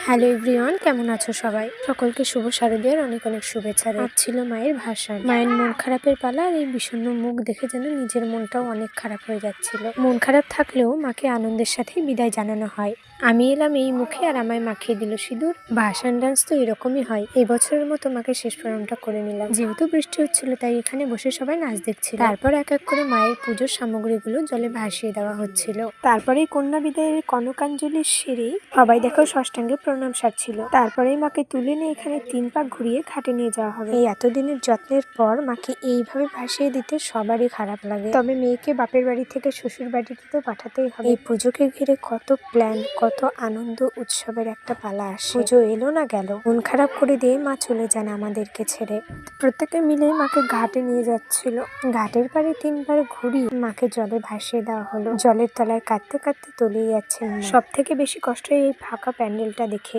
Hello everyone, কেমন আছো সবাই? সকলকে শুভ শারদীয়ার অনেক অনেক শুভেচ্ছা। আজ ছিল মায়ের ভাসান। মায়ের মন খারাপের পালা, আর এই বিষণ্ণ মুখ দেখে যেন নিজের মনটাও অনেক খারাপ হয়ে যাচ্ছিল। মন খারাপ থাকলেও মাকে আনন্দের সাথেই বিদায় জানানো হয়। আমি এলাম এই মুখে, আর আমায় মাখিয়ে দিল সিঁদুর। ভাসান ডান্স তো এরকমই হয়। এবছরের মতো মাকে শেষ প্রণামটা করে নিলাম। যেহেতু বৃষ্টি হচ্ছিল, তাই এখানে বসে সবাই নাচ দেখছিল। তারপর এক এক করে মায়ের পুজোর সামগ্রীগুলো জলে ভাসিয়ে দেওয়া হচ্ছিল। তারপরে কন্যা বিদায়ের কনকাঞ্জলির সেরে সবাই দেখো ষষ্ঠাঙ্গে প্রণাম সারছিল। তারপরেই মাকে তুলে নিয়ে এখানে 3 পাক ঘুরিয়ে ঘাটে নিয়ে যাওয়া হবে। এই এতদিনের যত্নের পর মাকে এইভাবে ভাসিয়ে দিতে সবারই খারাপ লাগে, তবে মেয়েকে বাপের বাড়ি থেকে শ্বশুর বাড়িতে তো পাঠাতেই হবে। এই পুজোকে ঘিরে কত প্ল্যান, কত আনন্দ উৎসবের একটা পালা আসে। পুজো এলো না গেল, মন খারাপ করে দিয়ে মা চলে যান আমাদেরকে ছেড়ে। প্রত্যেকে মিলে মাকে ঘাটে নিয়ে যাচ্ছিল। ঘাটের পাড়ে 3 বার ঘুরিয়ে মাকে জলে ভাসিয়ে দেওয়া হলো। জলের তলায় কাঁদতে কাঁদতে তলিয়ে যাচ্ছেন। সব থেকে বেশি কষ্ট এই ফাঁকা প্যান্ডেলটা দেখে।